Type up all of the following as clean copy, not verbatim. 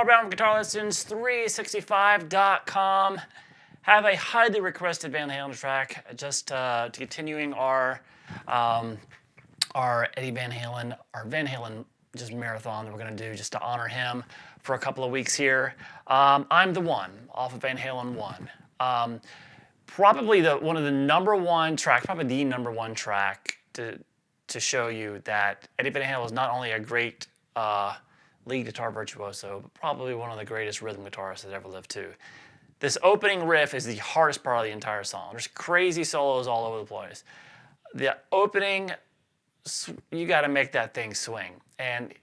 From GuitarLessons365.com. Have a highly requested Van Halen track, just continuing our Eddie Van Halen, our Van Halen just marathon that we're going to do just to honor him for a couple of weeks here. I'm the One off of Van Halen 1. Probably one of the number one track, probably the number one track to show you that Eddie Van Halen is not only a great lead guitar virtuoso, but probably one of the greatest rhythm guitarists that ever lived too. This opening riff is the hardest part of the entire song. There's crazy solos all over the place. The opening, you got to make that thing swing, and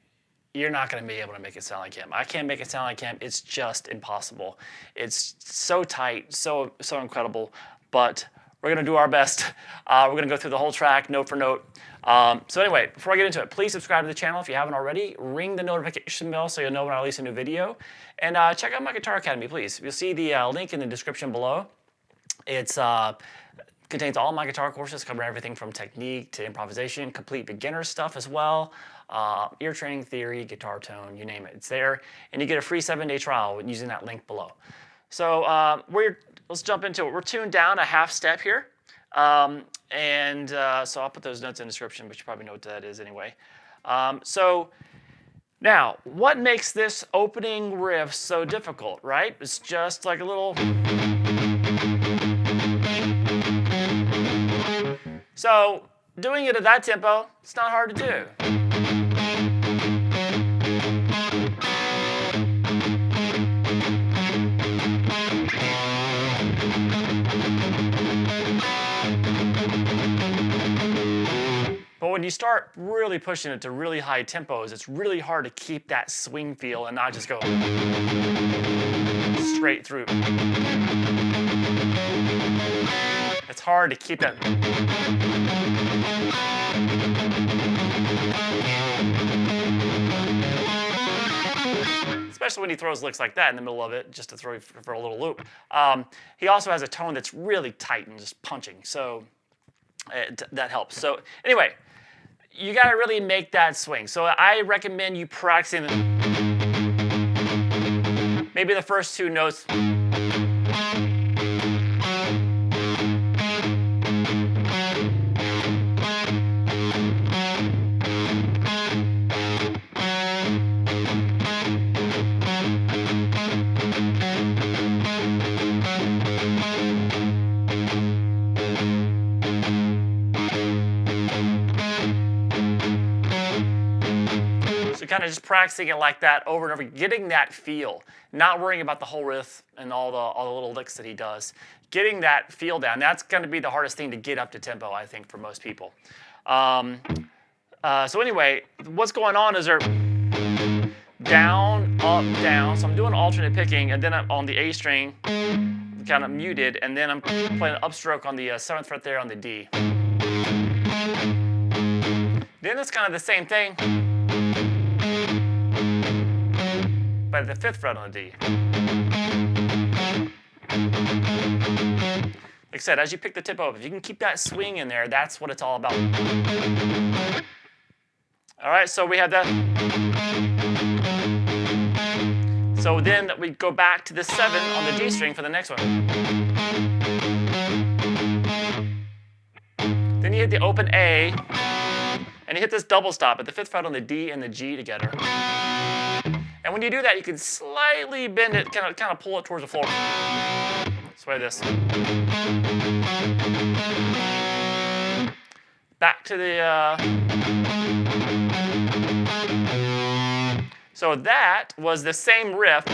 you're not going to be able to make it sound like him. I can't make it sound like him. It's just impossible. It's so tight, so incredible, but we're going to do our best. We're going to go through the whole track, note for note. So anyway, before I get into it, please subscribe to the channel if you haven't already. Ring the notification bell so you'll know when I release a new video. And check out my Guitar Academy, please. You'll see the link in the description below. It contains all my guitar courses, covering everything from technique to improvisation, complete beginner stuff as well, ear training, theory, guitar tone, you name it. It's there. And you get a free 7-day trial using that link below. So let's jump into it. We're tuned down a half step here. So I'll put those notes in the description, but you probably know what that is anyway. So now, what makes this opening riff so difficult, right? It's just like a little... So doing it at that tempo, it's not hard to do. But when you start really pushing it to really high tempos, it's really hard to keep that swing feel and not just go straight through. It's hard to keep that. Especially when he throws licks like that in the middle of it, just to throw for a little loop. He also has a tone that's really tight and just punching, so that helps. So anyway, you got to really make that swing. So I recommend you practicing maybe the first two notes. Kind of just practicing it like that over and over, getting that feel, not worrying about the whole riff and all the little licks that he does. Getting that feel down, that's going to be the hardest thing to get up to tempo, I think, for most people. So anyway, what's going on is they're down, up, down. So I'm doing alternate picking, and then I'm on the A string, kind of muted, and then I'm playing an upstroke on the 7th fret there on the D. Then it's kind of the same thing, but at the 5th fret on the D. Like I said, as you pick the tempo up, if you can keep that swing in there, that's what it's all about. All right, so we have that. So then we go back to the 7 on the D string for the next one. Then you hit the open A, and you hit this double stop at the 5th fret on the D and the G together. And when you do that, you can slightly bend it, kind of pull it towards the floor. Sway this. Back to the... So that was the same riff.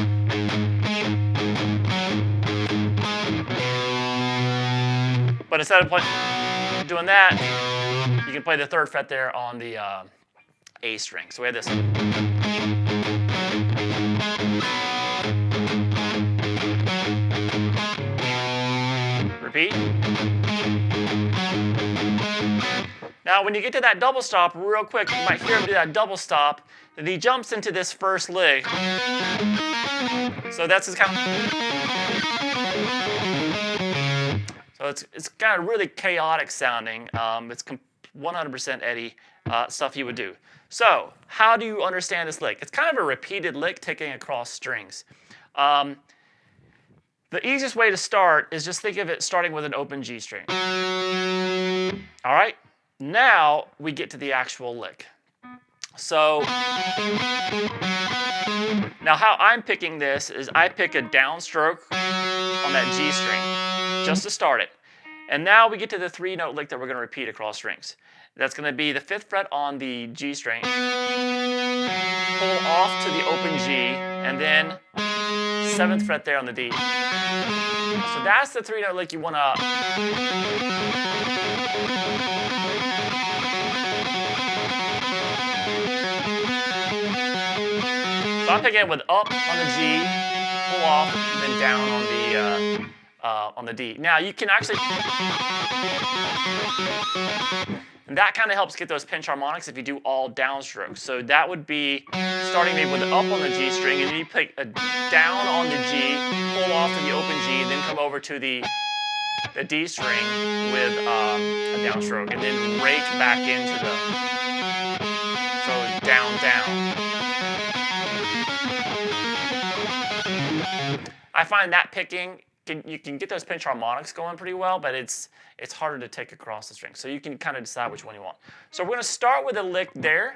But instead of doing that, you can play the 3rd fret there on the A string. So we have this. Now, when you get to that double stop, real quick, you might hear him do that double stop, and he jumps into this first lick. So that's his kind of. So it's kind of really chaotic sounding. It's 100% Eddie stuff he would do. So how do you understand this lick? It's kind of a repeated lick taking across strings. The easiest way to start is just think of it starting with an open G string. All right, now we get to the actual lick. So now how I'm picking this is I pick a downstroke on that G string just to start it. And now we get to the 3-note lick that we're going to repeat across strings. That's going to be the 5th fret on the G string, pull off to the open G, and then 7th fret there on the D. So that's the 3-note lick you want to. So I'm picking it with up on the G, pull off, and then down on the D. Now you can actually. And that kind of helps get those pinch harmonics if you do all downstrokes. So that would be starting maybe with an up on the G string, and then you pick a down on the G, pull off to the open G, and then come over to the D string with a downstroke, and then rake back into the, so down, down. I find that picking, you can get those pinch harmonics going pretty well, but it's harder to take across the string. So you can kind of decide which one you want. So we're going to start with a lick there.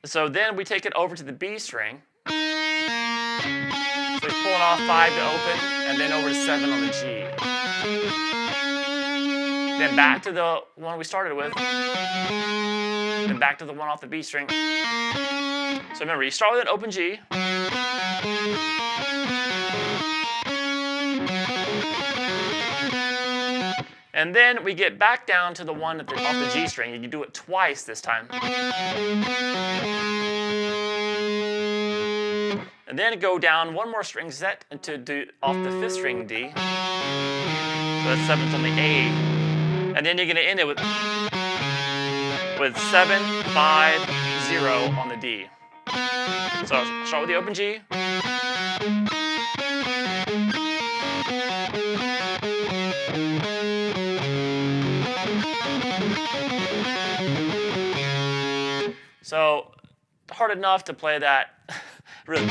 So then we take it over to the B string. So he's pulling off 5 to open, and then over to 7 on the G. Then back to the one we started with. Then back to the one off the B string. So remember, you start with an open G. And then we get back down to the one off the G string, and you do it twice this time. And then go down one more string set to do off the 5th string D. So that's 7th on the A. And then you're going to end it with 7, 5, 0 on the D. So start with the open G. So hard enough to play that really.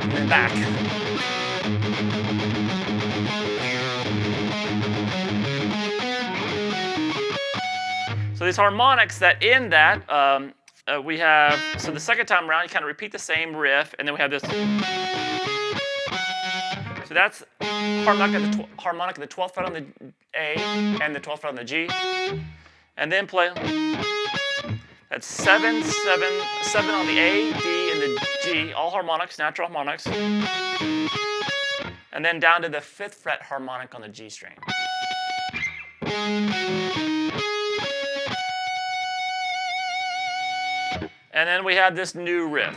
And then back. So these harmonics that end that, we have, so the second time around, you kind of repeat the same riff, and then we have this. So that's harmonic at the 12th fret on the A and the 12th fret on the G. And then play. That's 7, 7, 7 on the A, D, and the G, all harmonics, natural harmonics. And then down to the 5th fret harmonic on the G string. And then we have this new riff.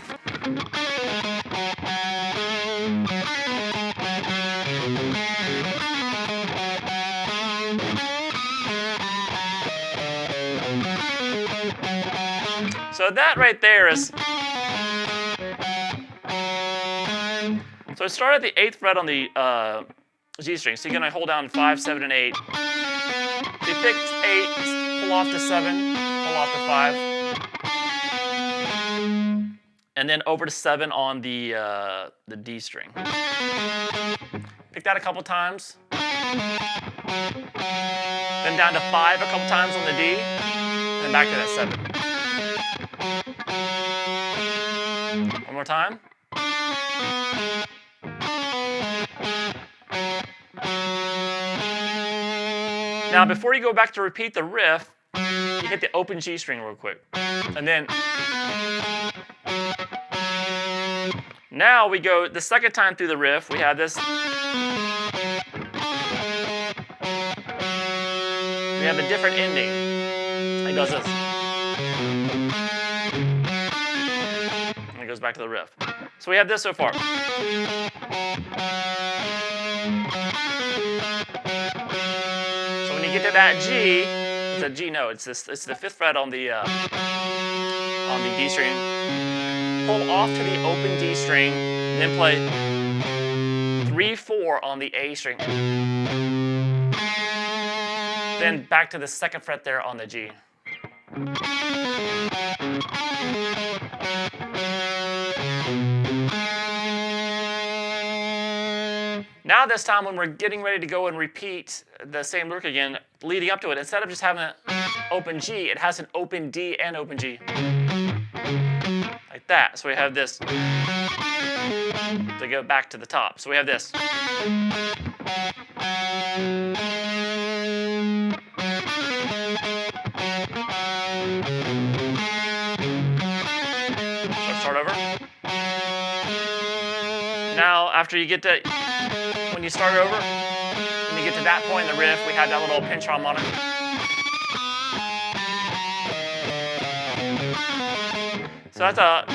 So that right there is. So it started at the 8th fret on the G string. So you're going to hold down 5, 7, and 8. So you pick 8, pull off to 7, pull off to 5. And then over to 7 on the D string. Pick that a couple times. Then down to 5 a couple times on the D. And then back to that 7. One more time. Now, before you go back to repeat the riff, you hit the open G string real quick. And then now we go the second time through the riff, we have this. We have a different ending. It goes this. goes back to the riff. So we have this so far. So when you get to that G, it's a G note. It's the 5th fret on the D string. Pull off to the open D string, then play 3/4 on the A string. Then back to the 2nd fret there on the G. Now this time when we're getting ready to go and repeat the same lick again, leading up to it, instead of just having an open G, it has an open D and open G. Like that. So we have this to go back to the top. So we have this. So start over. Now after you get to, when you start over, when you get to that point in the riff, we have that little pinch harmonic. So that's a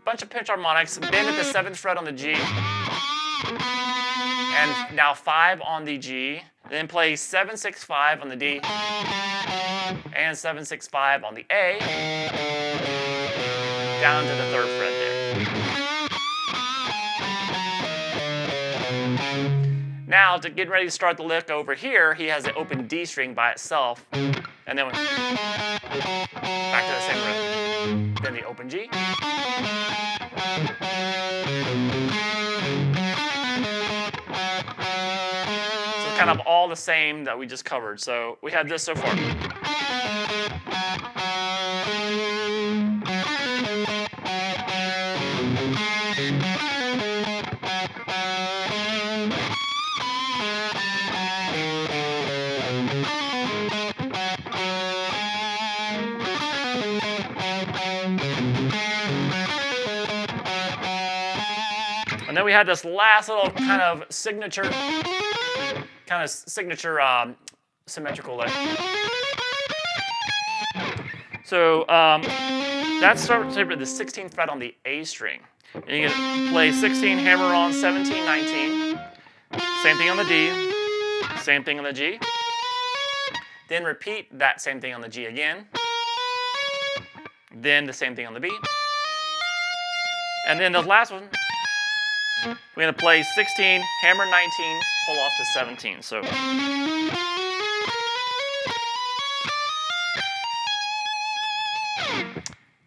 bunch of pinch harmonics, bend at the 7th fret on the G, and now 5 on the G, then play 7-6-5 on the D, and 7-6-5 on the A, down to the 3rd fret there. Now, to get ready to start the lick over here, he has an open D string by itself, and then back to the same riff. Then the open G. So kind of all the same that we just covered. So we have this so far. And then we had this last little kind of signature symmetrical lick. So that starts with the 16th fret on the A string. And you can play 16, hammer on 17, 19. Same thing on the D, same thing on the G. Then repeat that same thing on the G again. Then the same thing on the B. And then the last one, we're going to play 16, hammer 19, pull off to 17. So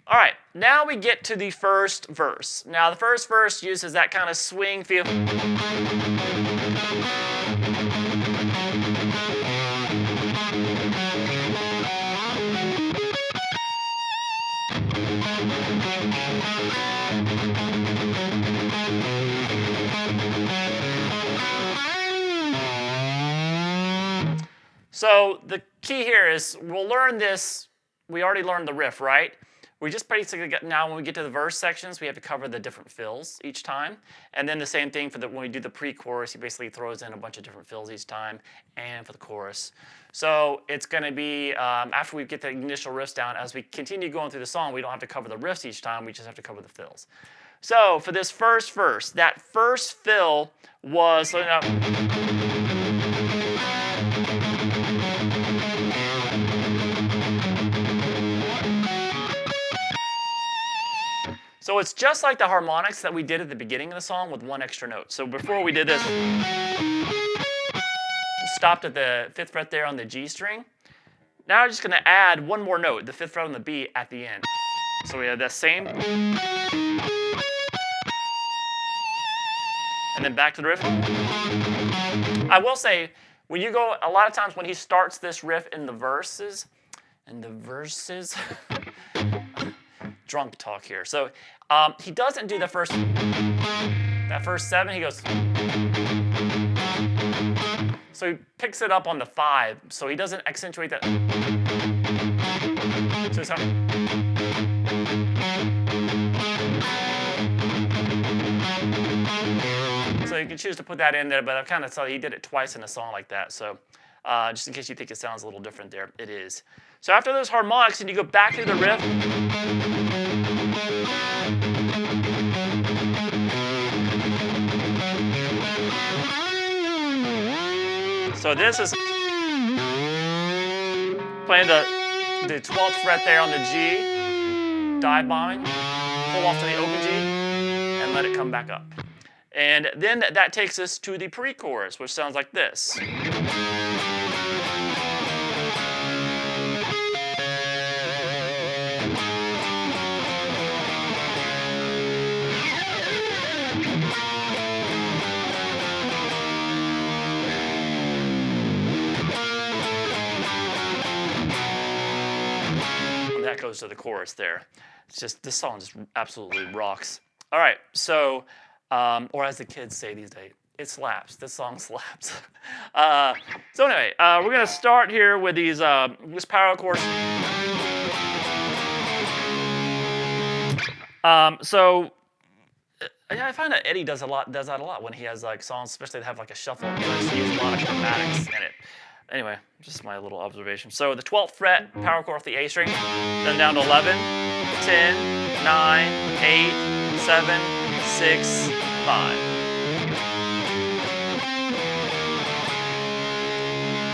all right, now we get to the first verse. Now the first verse uses that kind of swing feel. So the key here is we'll learn this. We already learned the riff, right? We just basically get, now when we get to the verse sections, we have to cover the different fills each time. And then the same thing for when we do the pre-chorus, he basically throws in a bunch of different fills each time, and for the chorus. So it's going to be, after we get the initial riffs down, as we continue going through the song, we don't have to cover the riffs each time, we just have to cover the fills. So for this first verse, that first fill was, so it's just like the harmonics that we did at the beginning of the song with one extra note. So before we did this, stopped at the 5th fret there on the G string. Now we're just going to add one more note, the 5th fret on the B at the end. So we have that same. And then back to the riff. I will say, when you go, a lot of times when he starts this riff in the verses, drunk talk here. So he doesn't do that first 7. He goes. So he picks it up on the 5. So he doesn't accentuate that. So it's so you can choose to put that in there, but I've kind of saw he did it twice in a song like that. So just in case you think it sounds a little different there, it is. So after those harmonics, and you go back to the riff. So this is playing the 12th fret there on the G, dive bombing, pull off to the open G, and let it come back up. And then that takes us to the pre-chorus, which sounds like this. That goes to the chorus there. It's just, this song just absolutely rocks. All right, so, or as the kids say these days, it slaps. This song slaps. So anyway, we're gonna start here with these, this power chorus. So I find that Eddie does that a lot when he has like songs, especially that have like a shuffle. He likes to use a lot of chromatics in it. Anyway, just my little observation. So the 12th fret, power chord off the A string, then down to 11, 10, 9, 8, 7, 6, 5.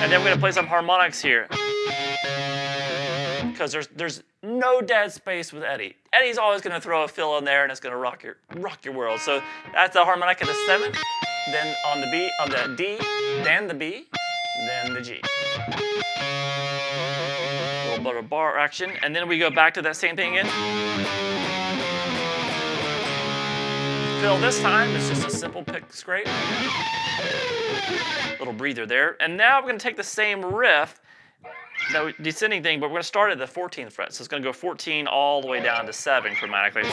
And then we're gonna play some harmonics here. Because there's no dead space with Eddie. Eddie's always gonna throw a fill in there and it's gonna rock your world. So that's the harmonic of the 7th, then on the B, on the D, then the B, then the G. A little bit of bar action, and then we go back to that same thing again. Fill this time, it's just a simple pick scrape. Little breather there. And now we're gonna take the same riff, that descending thing, but we're gonna start at the 14th fret. So it's gonna go 14 all the way down to 7 chromatically.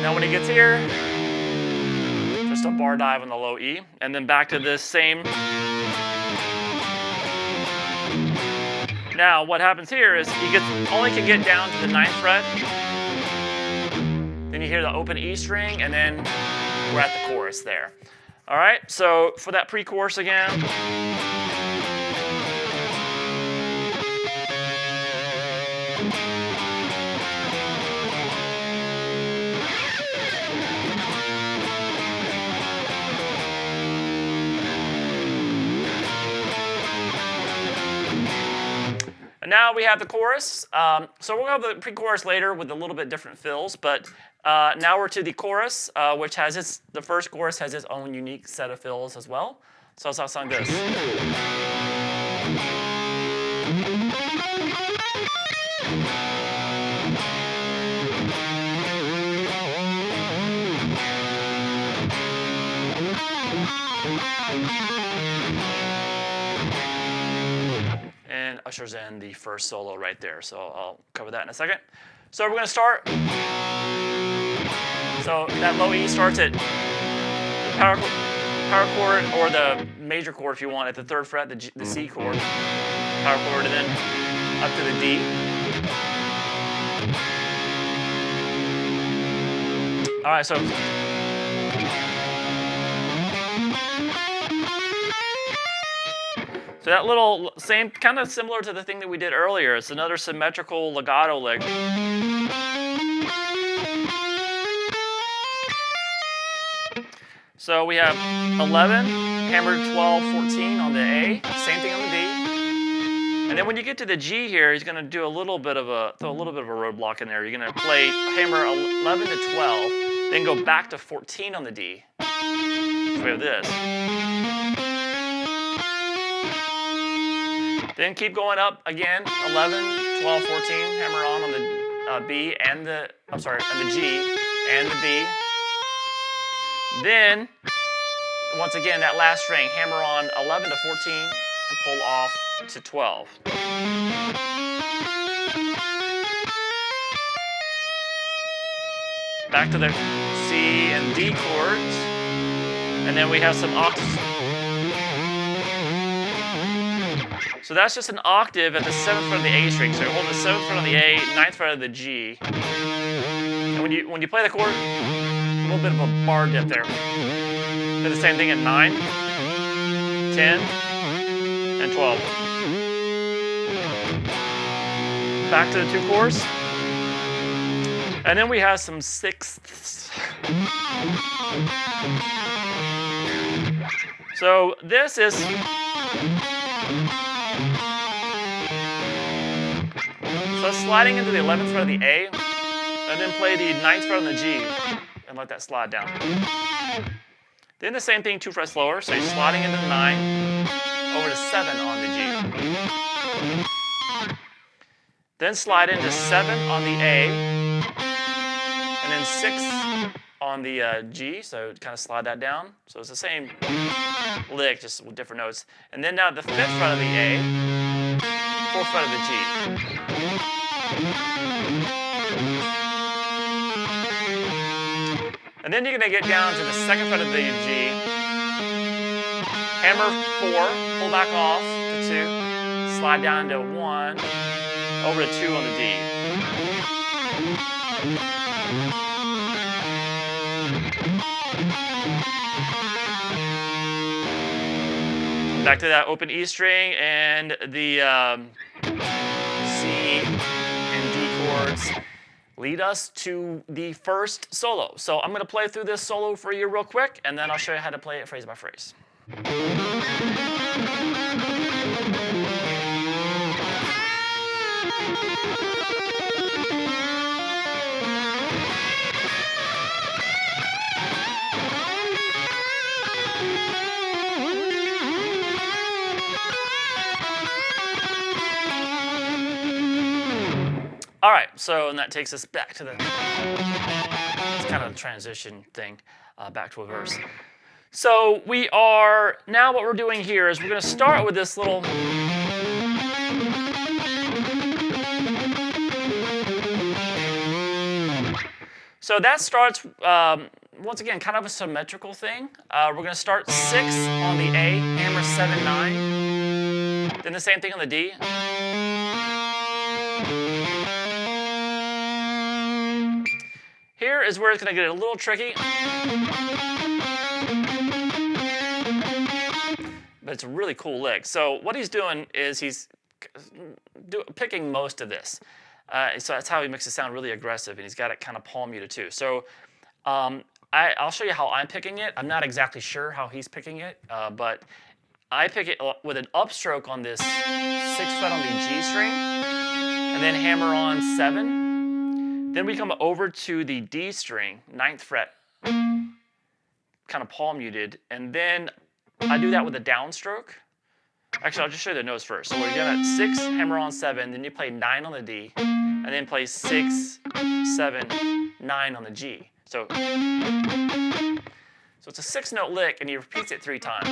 Now when it gets here, just a bar dive on the low E, and then back to this same. Now what happens here is he only can get down to the 9th fret. Then you hear the open E string, and then we're at the chorus there. All right, so for that pre-chorus again. And now we have the chorus. So we'll have the pre-chorus later with a little bit different fills, but now we're to the chorus, which has the first chorus has its own unique set of fills as well. So it's sound this. And ushers in the first solo right there. So I'll cover that in a second. So we're going to start. So that low E starts at the power chord or the major chord if you want at the 3rd fret, the C chord, power chord, and then up to the D. All right, so that little same, kind of similar to the thing that we did earlier. It's another symmetrical legato lick. So we have 11, hammered 12, 14 on the A, same thing on the D. And then when you get to the G here, he's gonna do throw a little bit of a roadblock in there. You're gonna play hammer 11 to 12, then go back to 14 on the D. So we have this. Then keep going up again, 11, 12, 14, hammer on the B and the, on the G and the B. Then, once again, that last string, hammer on 11 to 14 and pull off to 12. Back to the C and D chords, and then we have some octaves. So that's just an octave at the 7th fret of the A string. So you hold the 7th fret on the A, 9th fret of the G. And when you play the chord, a little bit of a bar dip there. Do the same thing at 9, 10, and 12. Back to the 2 chords. And then we have some sixths. So this is sliding into the 11th fret of the A, and then play the 9th fret on the G, and let that slide down. Then the same thing 2 frets lower, so you're sliding into the 9, over to 7 on the G. Then slide into 7 on the A, and then 6 on the G, so kind of slide that down. So it's the same lick, just with different notes. And then now the 5th fret of the A, 4th fret of the G. And then you're going to get down to the 2nd fret of the G, hammer 4, pull back off to 2, slide down to 1, over to 2 on the D. Back to that open E string and the C and D chords lead us to the first solo. So I'm going to play through this solo for you real quick, and then I'll show you how to play it phrase by phrase. All right, so and that takes us back to the, it's kind of a transition thing, back to a verse. So we are, now what we're doing here is we're going to start with this little, so that starts, once again, kind of a symmetrical thing. We're going to start 6 on the A, hammer 7, 9, then the same thing on the D. Here is where it's going to get a little tricky, but it's a really cool lick. So what he's doing is he's picking most of this. So that's how he makes it sound really aggressive, and he's got it kind of palm muted too. So I'll show you how I'm picking it. I'm not exactly sure how he's picking it, but I pick it with an upstroke on this 6th fret on the G string, and then hammer on 7. Then we come over to the D string, 9th fret, kind of palm muted, and then I do that with a downstroke. Actually, I'll just show you the notes first. So we're doing that 6, hammer on 7, then you play 9 on the D, and then play 6, 7, 9 on the G. So it's a 6-note lick, and he repeats it 3 times.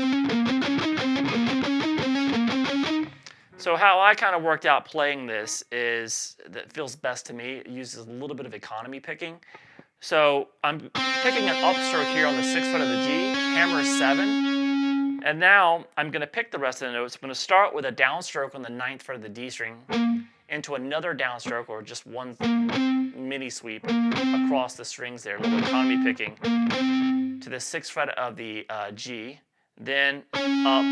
So how I kind of worked out playing this is, that feels best to me, it uses a little bit of economy picking. So I'm picking an upstroke here on the 6th fret of the G, hammer 7, and now I'm going to pick the rest of the notes. I'm going to start with a downstroke on the 9th fret of the D string, into another downstroke, or just one mini sweep across the strings there, a little economy picking, to the 6th fret of the G, then up,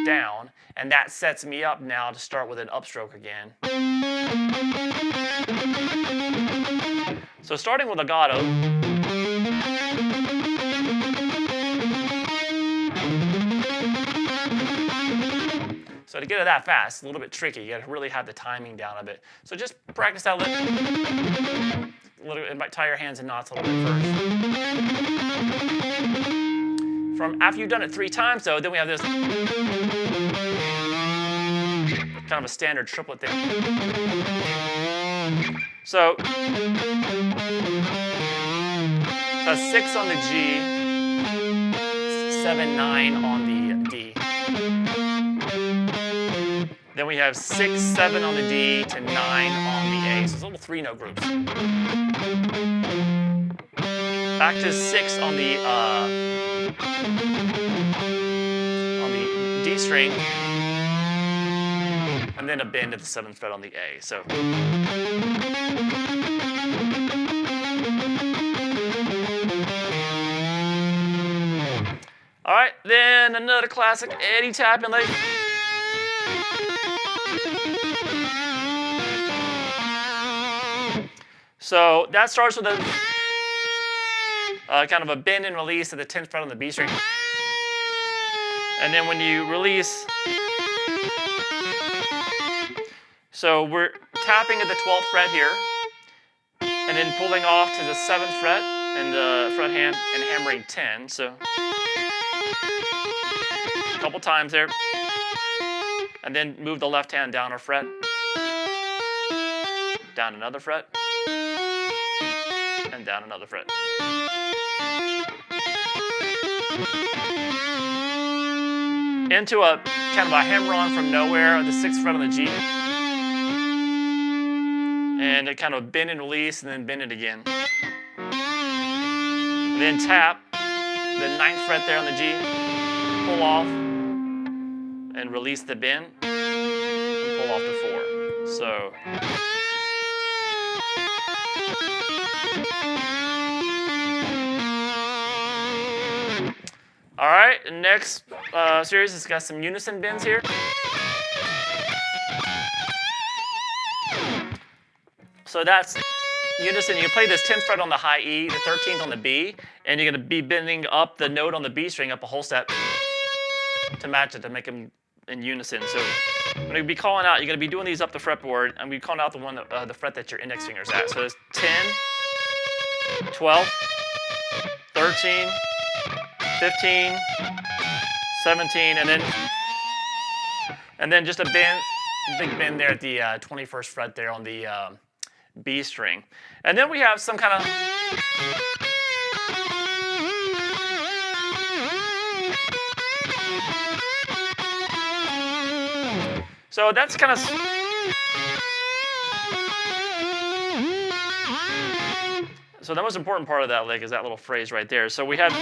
down, and that sets me up now to start with an upstroke again. So starting with legato, so to get it that fast, it's a little bit tricky. You got to really have the timing down a bit. So just practice that a little. It might tie your hands in knots a little bit first. After you've done it 3 times, though, then we have this kind of a standard triplet thing. So that's 6 on the G, 7, 9 on the D. Then we have 6, 7 on the D to 9 on the A. So it's little 3-note groups. Back to 6 on the D string, and then a bend at the 7th fret on the A. So all right, then another classic Eddie tapping lick. So that starts with a kind of a bend and release at the 10th fret on the B string. And then when you release, so we're tapping at the 12th fret here, and then pulling off to the 7th fret and the fret hand and hammering 10. So a couple times there. And then move the left hand down a fret, down another fret, and down another fret. Into a kind of a hammer-on from nowhere on the 6th fret on the G. And it kind of bend and release, and then bend it again. And then tap the 9th fret there on the G, pull off, and release the bend, and pull off to 4. So. All right, next series has got some unison bins here. So that's unison. You play this 10th fret on the high E, the 13th on the B, and you're going to be bending up the note on the B string up a whole step to match it, to make them in unison. So when you be calling out, you're going to be doing these up the fretboard, and we're calling out the one that, the fret that your index finger's at. So it's 10, 12, 13, 15, 17, and then just a bend, big bend there at the 21st fret there on the B string. And then we have some kind of so that's kind of so the most important part of that lick is that little phrase right there. So we have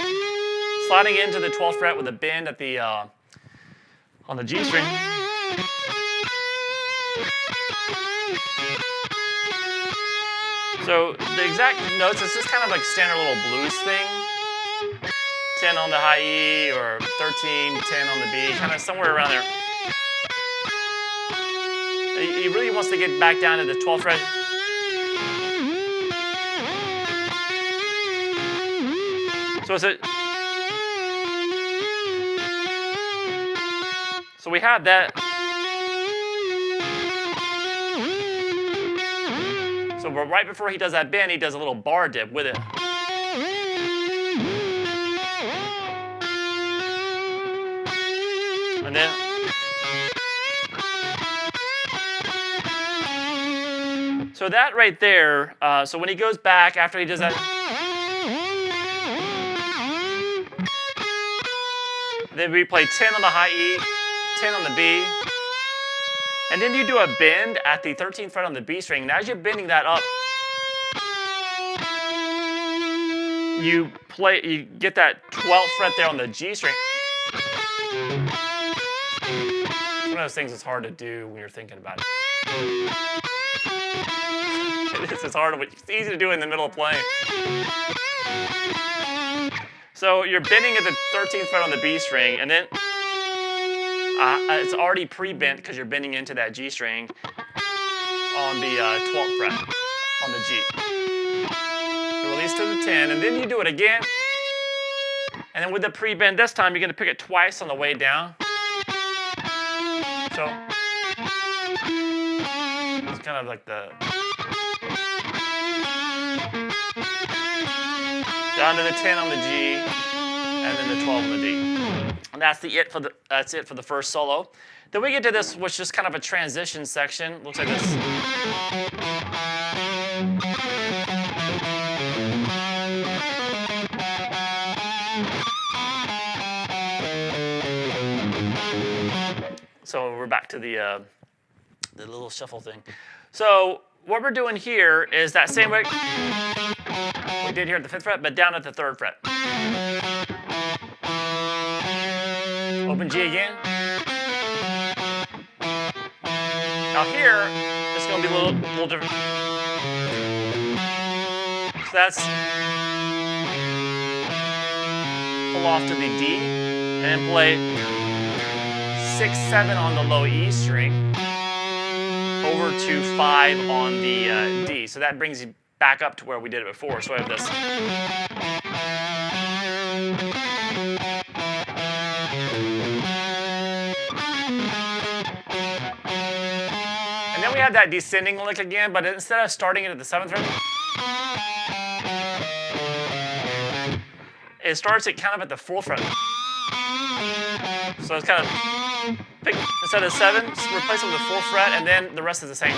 sliding into the 12th fret with a bend at the on the G string. So the exact notes, it's just kind of like standard little blues thing. 10 on the high E or 13, 10 on the B, kind of somewhere around there. He really wants to get back down to the 12th fret. So it's a so we have that. So right before he does that bend, he does a little bar dip with it. And then so that right there, so when he goes back after he does that, then we play 10 on the high E, 10 on the B, and then you do a bend at the 13th fret on the B string. And as you're bending that up, you get that 12th fret there on the G string. It's one of those things that's hard to do when you're thinking about it. It's hard. It's easy to do in the middle of playing. So you're bending at the 13th fret on the B string, and then it's already pre-bent because you're bending into that G string on the 12th fret on the G. You release to the 10, and then you do it again. And then with the pre-bend this time, you're going to pick it twice on the way down. So it's kind of like the down to the 10 on the G, and then the 12 on the D. And that's it for the first solo. Then we get to this, which is kind of a transition section. Looks like this. So we're back to the little shuffle thing. So what we're doing here is that same way we did here at the 5th fret, but down at the 3rd fret. Open G again. Now here, it's going to be a little different. So that's pull off to the D, and then play 6, 7 on the low E string, over to 5 on the D. So that brings you back up to where we did it before. So I have this. And then we have that descending lick again, but instead of starting it at the 7th fret, it starts it kind of at the 4th fret. So it's kind of, instead of 7, replace it with the 4th fret, and then the rest is the same.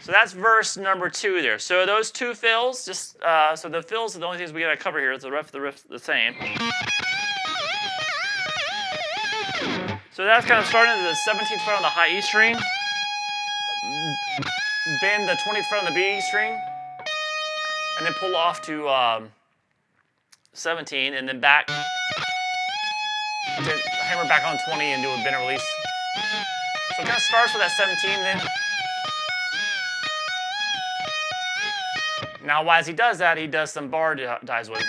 So that's verse number 2 there. So those 2 fills, just so the fills are the only things we got to cover here. The riff, the same. So that's kind of starting at the 17th fret on the high E string, bend the 20th fret on the B string, and then pull off to 17, and then back, hammer back on 20 and do a bend and release. So it kind of starts with that 17, then. Now, as he does that, he does some bar dies with it.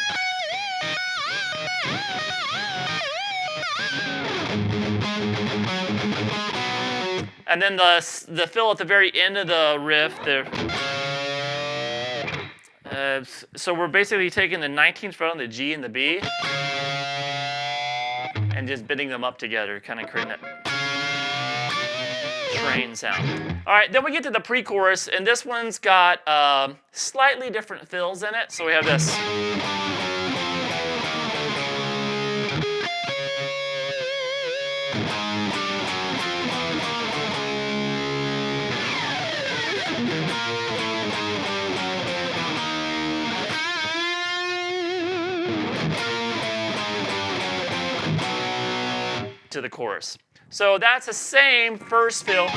And then the fill at the very end of the riff, so we're basically taking the 19th fret on the G and the B and just bending them up together, kind of creating that train sound. All right, then we get to the pre-chorus, and this one's got slightly different fills in it. So we have this. To the chorus. So that's the same first fill,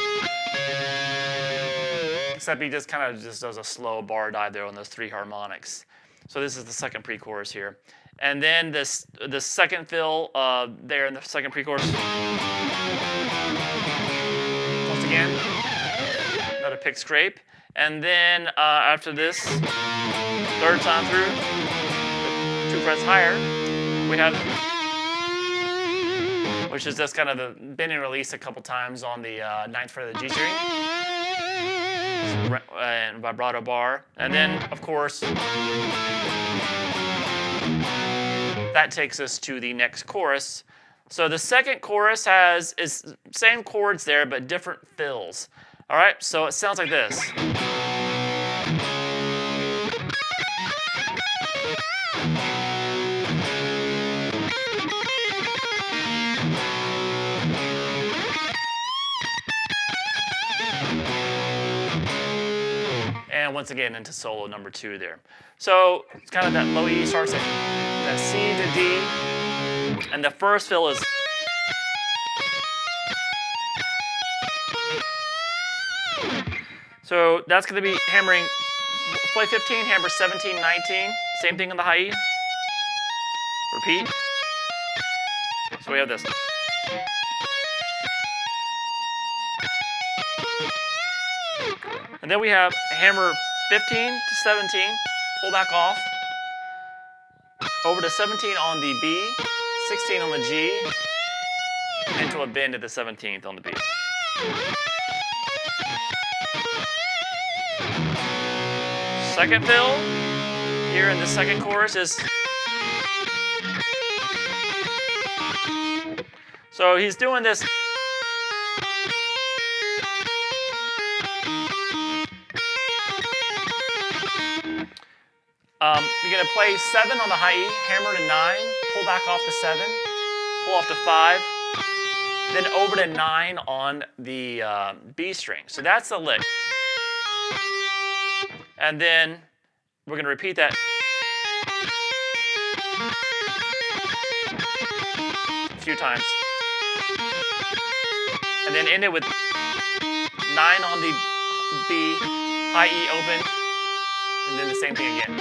except he just kind of just does a slow bar dive there on those 3 harmonics. So this is the second pre-chorus here. And then the second fill there in the second pre-chorus. Once again, another pick scrape. And then after this, third time through, 2 frets higher, we have, which is just kind of the bend and release a couple times on the 9th fret of the G string, and vibrato bar. And then, of course, that takes us to the next chorus. So the second chorus is same chords there, but different fills. All right, so it sounds like this. And once again into solo number 2 there. So it's kind of that low E starts at that C to D, and the first fill is. So that's going to be hammering, play 15, hammer 17, 19, same thing on the high E. Repeat. So we have this. And then we have hammer 15 to 17, pull back off, over to 17 on the B, 16 on the G, into a bend at the 17th on the B. Second fill here in the second chorus is. So he's doing this. You're going to play 7 on the high E, hammer to 9, pull back off to 7, pull off to 5, then over to 9 on the B string. So that's the lick. And then we're going to repeat that a few times. And then end it with 9 on the B, high E open, and then the same thing again.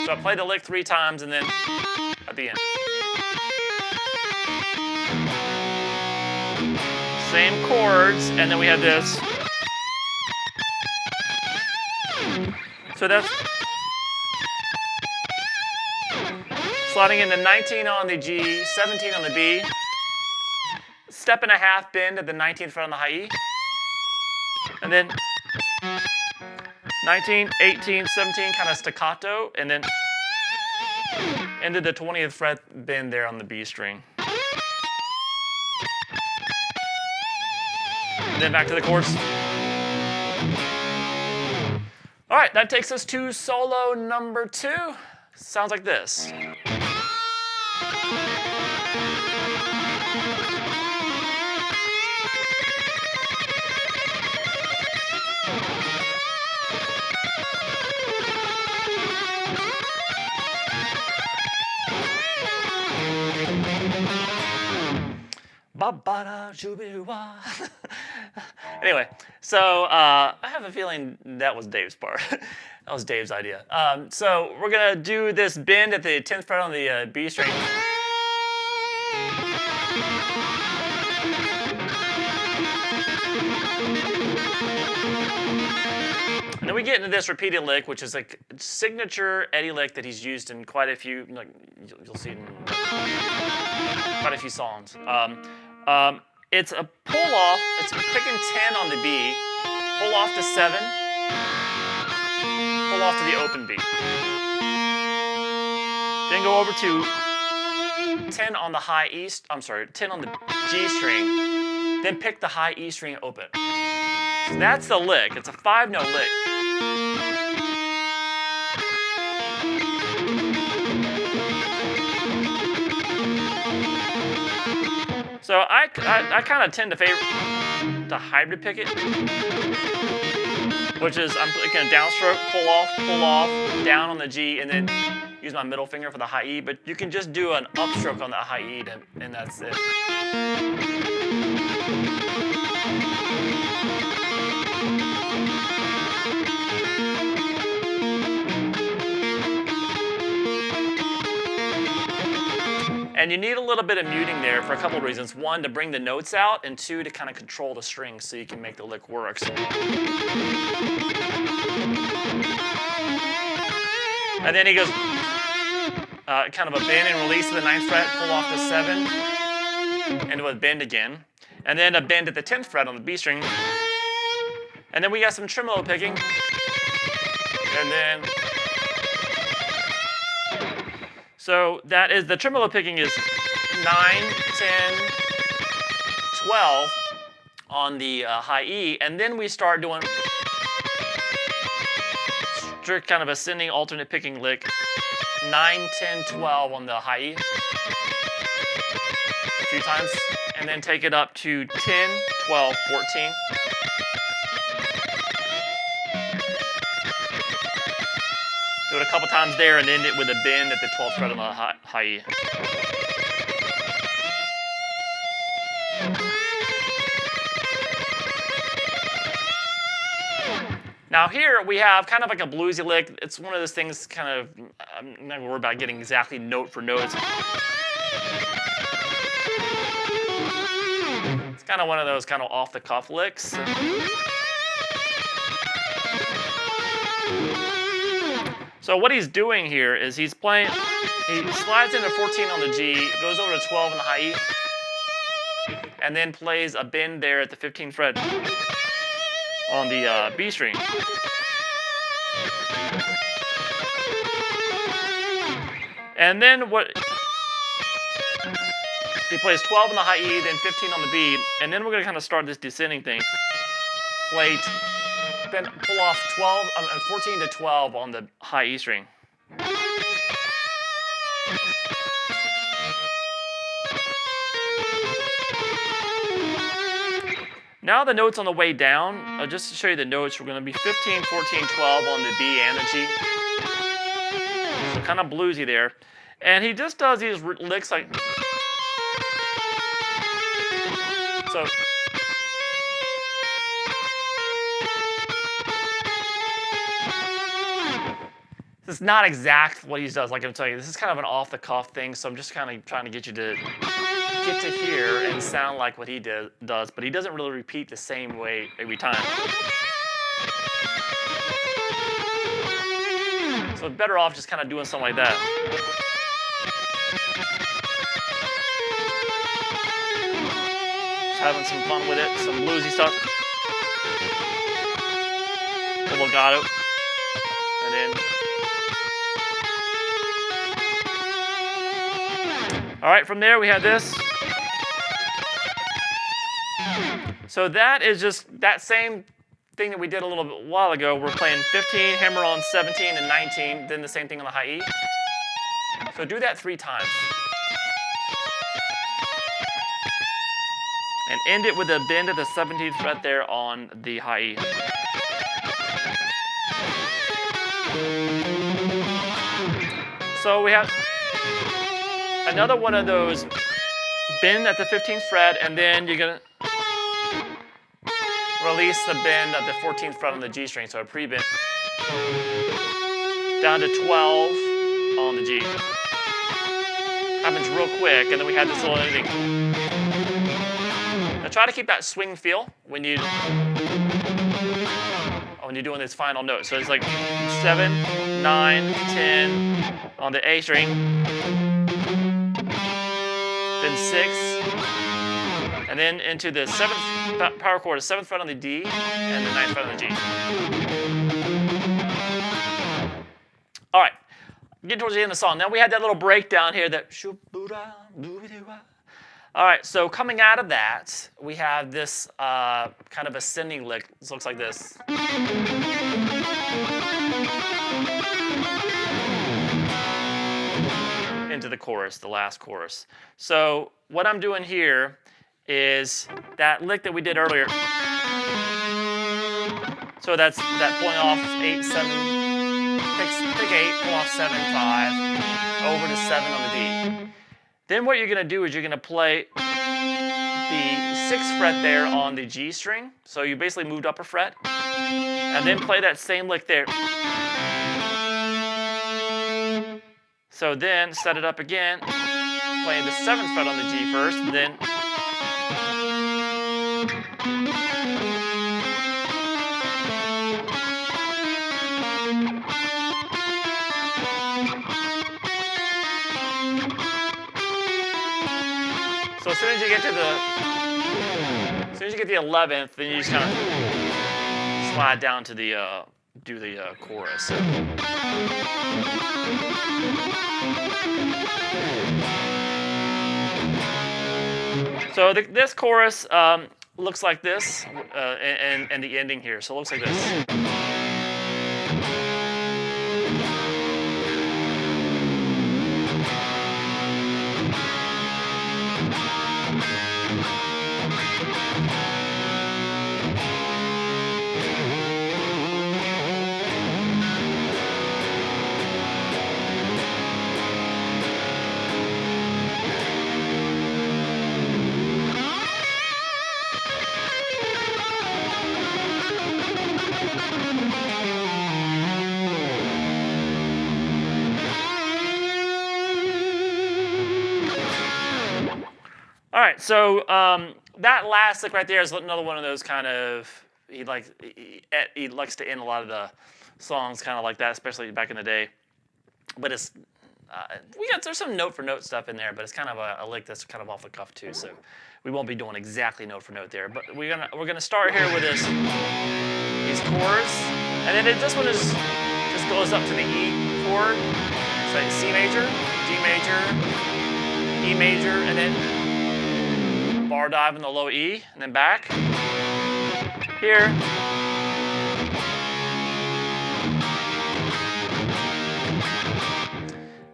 So I play the lick 3 times and then at the end. Same chords, and then we have this. So that's sliding into 19 on the G, 17 on the B, step and a half bend at the 19th fret on the high E, and then 19, 18, 17 kind of staccato, and then into the 20th fret bend there on the B string. And then back to the chorus. All right, that takes us to solo number 2. Sounds like this. Anyway, so I have a feeling that was Dave's part. That was Dave's idea. So we're going to do this bend at the 10th fret on the B string. And then we get into this repeated lick, which is a signature Eddie lick that he's used in quite a few, like you'll see in quite a few songs. It's a pull off. It's picking 10 on the B, pull off to 7, pull off to the open B. Then go over to 10 on the high E. 10 on the G string. Then pick the high E string open. So that's the lick. It's a 5-note lick. So I kind of tend to favor the hybrid pick it, which is I'm picking a downstroke, pull off, down on the G, and then use my middle finger for the high E. But you can just do an upstroke on the high E, and that's it. And you need a little bit of muting there for a couple of reasons. 1, to bring the notes out, and 2, to kind of control the strings so you can make the lick work. So. And then he goes kind of a bend and release to the 9th fret, pull off to 7, into a bend again. And then a bend at the 10th fret on the B string. And then we got some tremolo picking. And then... So that is, the tremolo picking is 9, 10, 12 on the high E, and then we start doing strict kind of ascending alternate picking lick, 9, 10, 12 on the high E, a few times, and then take it up to 10, 12, 14. Do it a couple times there and end it with a bend at the 12th fret on the high E. Now here we have kind of like a bluesy lick. It's one of those things kind of, I'm not gonna worry about getting exactly note for note. It's kind of one of those kind of off the cuff licks. So what he's doing here is he's playing, he slides into 14 on the G, goes over to 12 on the high E, and then plays a bend there at the 15th fret on the B string. And then what, he plays 12 on the high E, then 15 on the B, and then we're gonna kind of start this descending thing. Play then pull off 14 to 12 on the high E string. Now the notes on the way down, just to show you the notes, we're going to be 15, 14, 12 on the B and the G. So kind of bluesy there. And he just does these licks like... So... This is not exact what he does, like I'm telling you. This is kind of an off-the-cuff thing, so I'm just kind of trying to get you to get to hear and sound like what he does, but he doesn't really repeat the same way every time. So better off just kind of doing something like that. Just having some fun with it, some bluesy stuff. The legato, and then. All right, from there we have this. So that is just that same thing that we did a little bit while ago. We're playing 15, hammer on 17 and 19, then the same thing on the high E. So do that 3 times. And end it with a bend of the 17th fret there on the high E. So we have another one of those bend at the 15th fret, and then you're gonna release the bend at the 14th fret on the G string, so a pre-bend. Down to 12 on the G. Happens real quick, and then we have this little thing. Now try to keep that swing feel when you're doing this final note. So it's like 7, 9, 10 on the A string. Then 6, and then into the 7th power chord, 7th fret on the D, and the 9th fret on the G. All right, getting towards the end of the song. Now we had that little breakdown here that. All right, so coming out of that, we have this kind of ascending lick. This looks like this. Into the chorus, the last chorus. So what I'm doing here is that lick that we did earlier. So that's that pulling off 8, 7, pick 8, pull off 7, 5, over to 7 on the D. Then what you're gonna do is you're gonna play the 6th fret there on the G string. So you basically moved up a fret, and then play that same lick there. So then set it up again, play the 7th fret on the G first, then so as soon as you get to the 11th, then you just kind of slide down to the do the chorus. So this chorus looks like this, and the ending here. So it looks like this. All right, so that last lick right there is another one of those kind of, he likes to end a lot of the songs kind of like that, especially back in the day. But it's, there's some note for note stuff in there, but it's kind of a lick that's kind of off the cuff too, so we won't be doing exactly note for note there. But we're gonna start here with these chords, and then this one just goes up to the E chord, so like C major, G major, E major, and then bar dive in the low E, and then back. Here.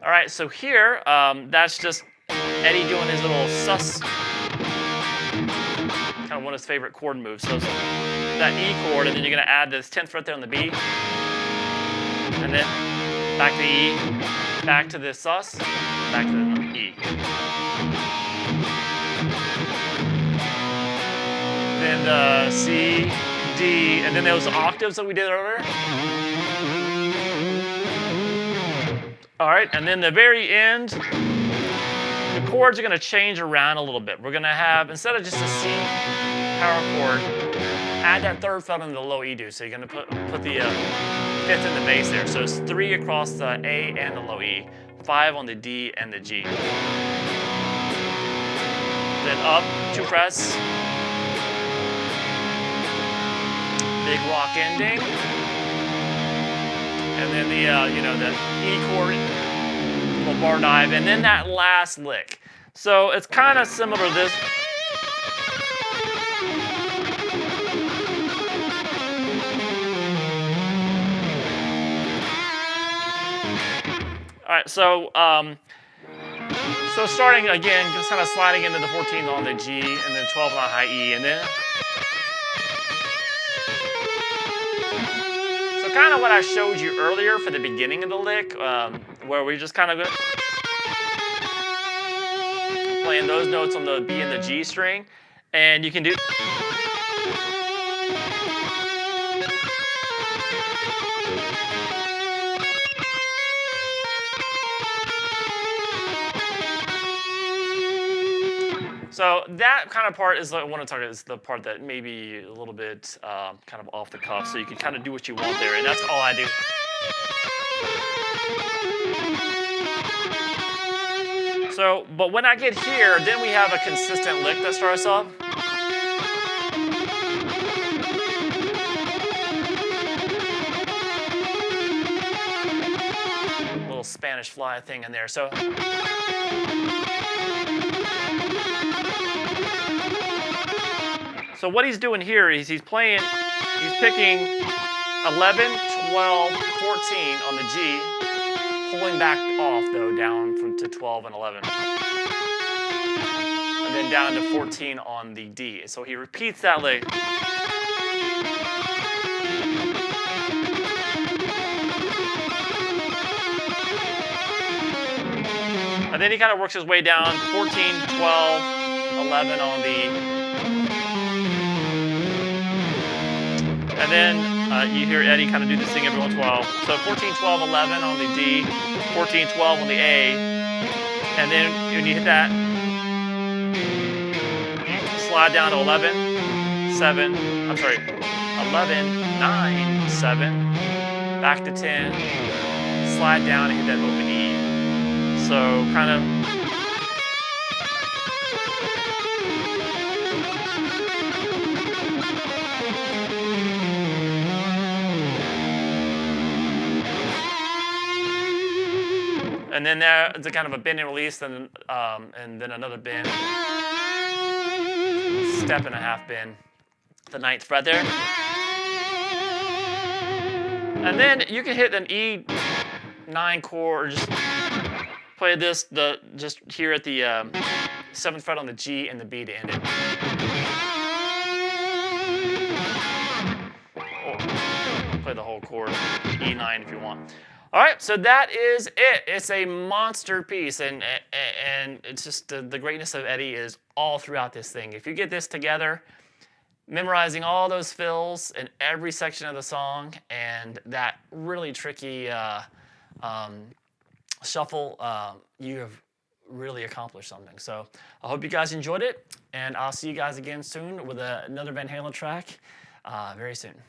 All right, so here, that's just Eddie doing his little sus, kind of one of his favorite chord moves. So that E chord, and then you're gonna add this 10th fret there on the B, and then back to the E, back to the sus, back to the E. Then the C, D, and then those octaves that we did earlier. All right, and then the very end, the chords are going to change around a little bit. We're going to have, instead of just a C power chord, add that third fret on the low E do. So you're going to put the fifth in the bass there. So it's 3 across the A and the low E, 5 on the D and the G. Then up 2 frets, big rock ending, and then the the E chord, little bar dive, and then that last lick. So it's kind of similar to this. All right, so starting again, just kind of sliding into the 14 on the G, and then 12 on the high E, and then. So kind of what I showed you earlier for the beginning of the lick, where we just kind of playing those notes on the B and the G string, and you can do. So that kind of part is what I want to talk about, is the part that may be a little bit kind of off the cuff, so you can kind of do what you want there, and that's all I do. So, but when I get here, then we have a consistent lick that starts off. Little Spanish fly thing in there. So. So what he's doing here is he's picking 11, 12, 14 on the G, pulling back off though down to 12 and 11. And then down to 14 on the D. So he repeats that lick. And then he kind of works his way down, 14, 12, 11 on the. And then you hear Eddie kind of do this thing every once in a while. So 14, 12, 11 on the D, 14, 12 on the A. And then when you hit that, you slide down to 11, 7, 11, 9, 7, back to 10, slide down and hit that open E. So kind of. And then there's a kind of a bend and release, and then another bend, step and a half bend, the 9th fret there. And then you can hit an E9 chord, or just play this, just here at the 7th fret on the G and the B to end it. Or play the whole chord, E9 if you want. All right, so that is it. It's a monster piece, and it's just the greatness of Eddie is all throughout this thing. If you get this together, memorizing all those fills in every section of the song, and that really tricky shuffle, you have really accomplished something. So I hope you guys enjoyed it, and I'll see you guys again soon with another Van Halen track very soon.